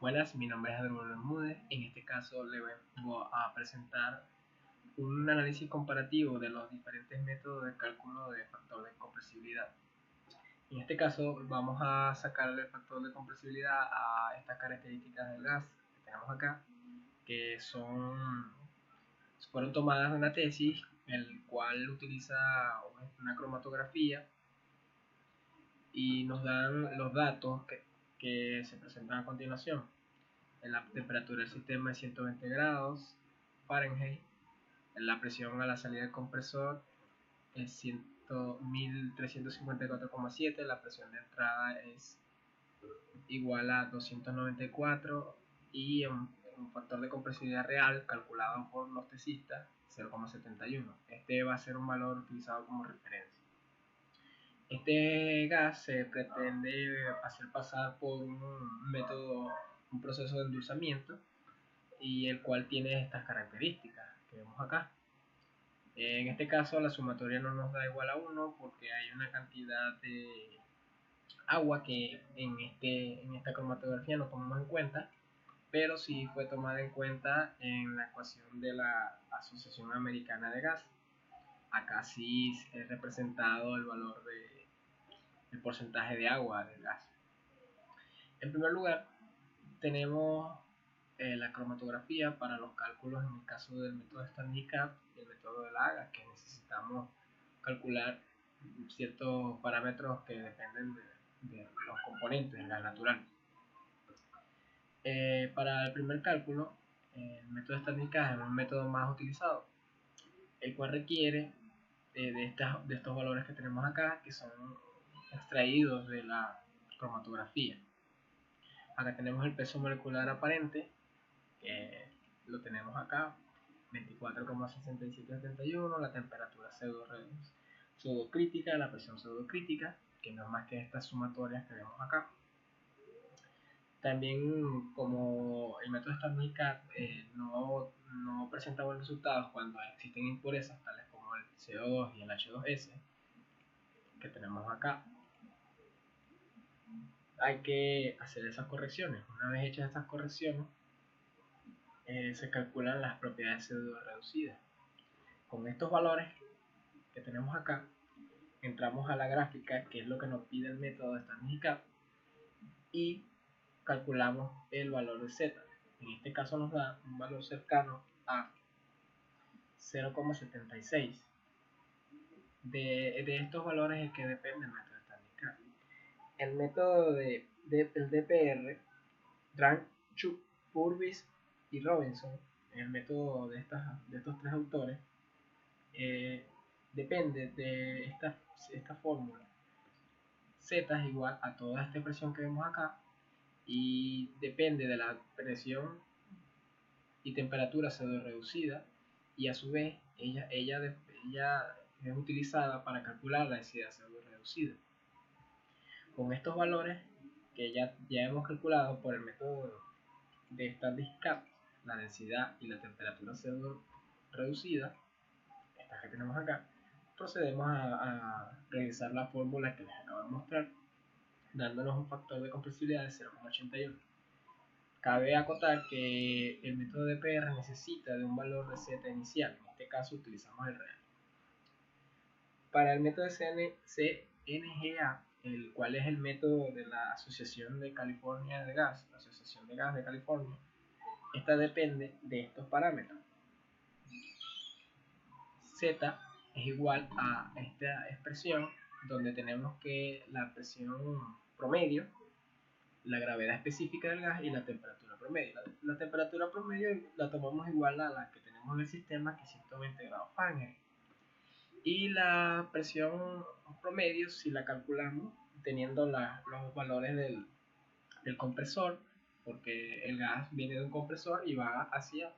Buenas, mi nombre es Adriano Bermúdez. En este caso le vengo a presentar un análisis comparativo de los diferentes métodos de cálculo de factor de compresibilidad. En este caso vamos a sacarle el factor de compresibilidad a estas características del gas que tenemos acá, que fueron tomadas de una tesis, el cual utiliza una cromatografía y nos dan los datos que se presentan a continuación. La temperatura del sistema es 120 grados Fahrenheit, la presión a la salida del compresor es 1354,7, la presión de entrada es igual a 294 y un factor de compresibilidad real calculado por los tesistas 0,71. Este va a ser un valor utilizado como referencia. Este gas se pretende hacer pasar por un proceso de endulzamiento, y el cual tiene estas características que vemos acá. En este caso la sumatoria no nos da igual a 1 porque hay una cantidad de agua que en esta cromatografía no tomamos en cuenta, pero sí fue tomada en cuenta en la ecuación de la Asociación Americana de Gas. Acá sí es representado el valor del porcentaje de agua del gas. En primer lugar, tenemos la cromatografía para los cálculos en el caso del método Standard y el método de la AGA, que necesitamos calcular ciertos parámetros que dependen de los componentes del gas natural. Para el primer cálculo, el método Standard es un método más utilizado, el cual requiere de estos valores que tenemos acá, que son extraídos de la cromatografía. Acá tenemos el peso molecular aparente, que lo tenemos acá, 24,6771, la temperatura pseudocrítica, la presión pseudocrítica, que no es más que estas sumatorias que vemos acá. También, como el método Standard no presenta buenos resultados cuando existen impurezas tales como el CO2 y el H2S, que tenemos acá, hay que hacer esas correcciones. Una vez hechas estas correcciones, se calculan las propiedades pseudo reducidas. Con estos valores que tenemos acá, entramos a la gráfica, que es lo que nos pide el método de Standard, y calculamos el valor de Z. En este caso nos da un valor cercano a 0,76. De estos valores es que depende el método de Standard. El método del DPR, Drang, Chuk, Purvis y Robinson, el método de estos tres autores, depende de esta fórmula. Z es igual a toda esta expresión que vemos acá y depende de la presión y temperatura pseudo reducida, y a su vez ella es utilizada para calcular la densidad pseudo reducida. Con estos valores que ya hemos calculado por el método de Standard, la densidad y la temperatura pseudo reducida, estas que tenemos acá, procedemos a realizar la fórmula que les acabo de mostrar, dándonos un factor de compresibilidad de 0,81. Cabe acotar que el método de PR necesita de un valor de Z inicial, en este caso utilizamos el real. Para el método de CNGA, el cual es el método de la Asociación de California de Gas, la Asociación de Gas de California, esta depende de estos parámetros. Z es igual a esta expresión donde tenemos que la presión promedio, la gravedad específica del gas y la temperatura promedio. La temperatura promedio la tomamos igual a la que tenemos en el sistema, que es 120 grados Fahrenheit. Y la presión promedio, si la calculamos teniendo los valores del compresor, porque el gas viene de un compresor y va hacia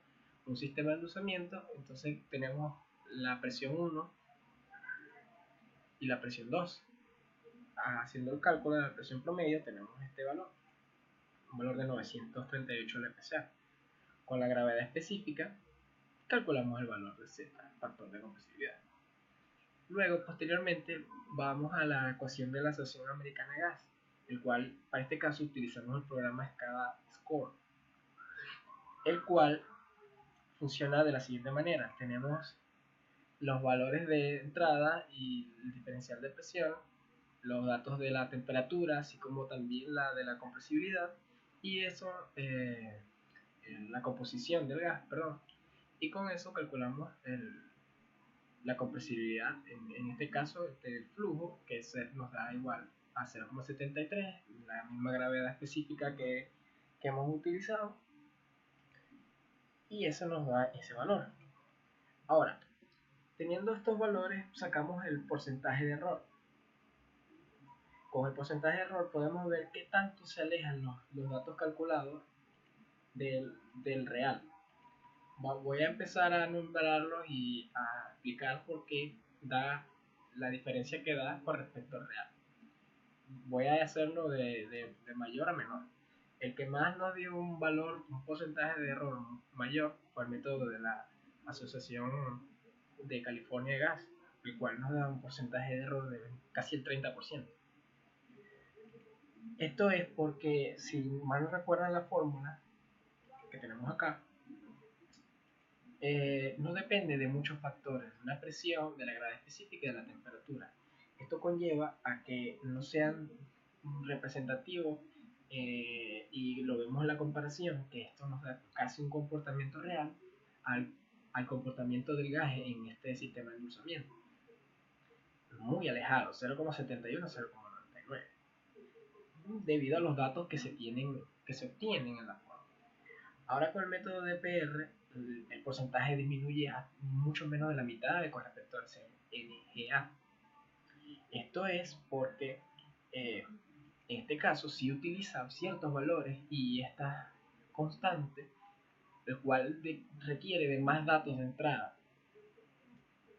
un sistema de endulzamiento, entonces tenemos la presión 1 y la presión 2. Haciendo el cálculo de la presión promedio tenemos este valor, un valor de 938 LPa. Con la gravedad específica calculamos el valor de Z, factor de compresibilidad. Luego, posteriormente, vamos a la ecuación de la Asociación Americana de Gas. el cual para este caso utilizamos el programa SCADA Score, el cual funciona de la siguiente manera. Tenemos los valores de entrada y el diferencial de presión, los datos de la temperatura, así como también la de la compresibilidad, y eso, la composición del gas, perdón. Y con eso calculamos la compresibilidad, en este caso del flujo, que nos da igual a 0,73, la misma gravedad específica que hemos utilizado, y eso nos da ese valor. Ahora, teniendo estos valores, sacamos el porcentaje de error. Con el porcentaje de error podemos ver qué tanto se alejan los datos calculados del real. Voy a empezar a nombrarlos y a explicar por qué da la diferencia que da con respecto al real. Voy a hacerlo de mayor a menor. El que más nos dio un valor, un porcentaje de error mayor, fue el método de la Asociación de California Gas, el cual nos da un porcentaje de error de casi el 30%. Esto es porque, si mal no recuerdan la fórmula que tenemos acá, no depende de muchos factores, de la presión, de la gravedad específica y de la temperatura. Esto conlleva a que no sean representativos, y lo vemos en la comparación, que esto nos da casi un comportamiento real al comportamiento del gas en este sistema de endulzamiento. Muy alejado, 0,71, 0,99, debido a los datos que se obtienen en la forma. Ahora con el método de PR, el porcentaje disminuye a mucho menos de la mitad con respecto al CNGA. Esto es porque en este caso sí utiliza ciertos valores y esta constante, el cual requiere de más datos de entrada.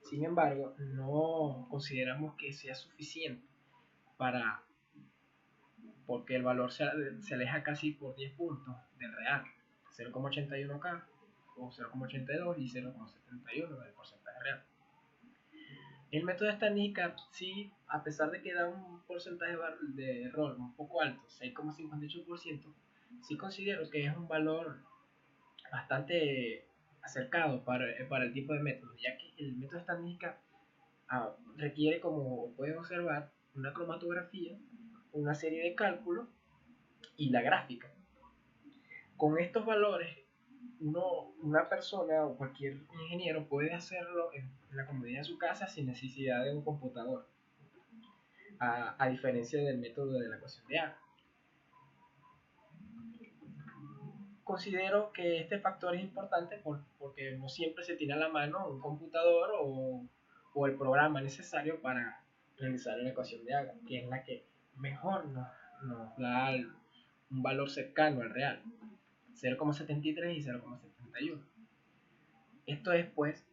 Sin embargo, no consideramos que sea suficiente porque el valor se aleja casi por 10 puntos del real, 0,81K o 0,82 y 0,71 del porcentaje real. El método de estadística, sí, a pesar de que da un porcentaje de error un poco alto, 6,58%, sí considero que es un valor bastante acercado para el tipo de método, ya que el método de estadística requiere, como pueden observar, una cromatografía, una serie de cálculos y la gráfica. Con estos valores, una persona o cualquier ingeniero puede hacerlo en la comodidad de su casa sin necesidad de un computador, a diferencia del método de la ecuación de agua. Considero que este factor es importante porque no siempre se tiene a la mano un computador o el programa necesario para realizar la ecuación de agua, que es la que mejor nos da un valor cercano al real, 0,73 y 0,71. Esto es, pues,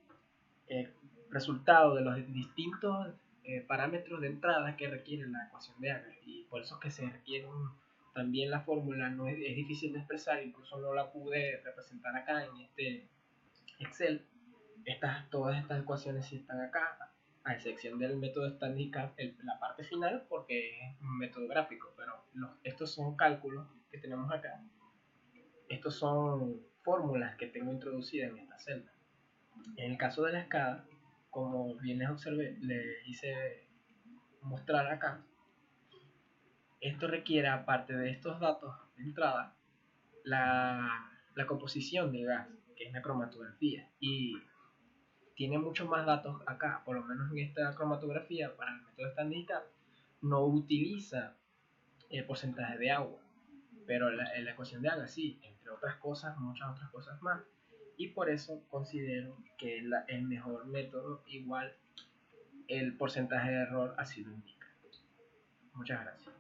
resultado de los distintos parámetros de entrada que requiere la ecuación de Agger, y por eso es que se requiere también la fórmula. No es difícil de expresar, incluso no la pude representar acá en este Excel. Todas estas ecuaciones sí están acá, a excepción del método estadística, la parte final, porque es un método gráfico, pero estos son cálculos que tenemos acá. Estos son fórmulas que tengo introducidas en esta celda. En el caso de la escala, como bien les hice mostrar acá, esto requiere, aparte de estos datos de entrada, la composición del gas, que es la cromatografía, y tiene muchos más datos acá. Por lo menos en esta cromatografía, para el método estadística, no utiliza el porcentaje de agua, pero la ecuación de agua sí, entre otras cosas, muchas otras cosas más. Y por eso considero que es el mejor método, igual el porcentaje de error así lo indica. Muchas gracias.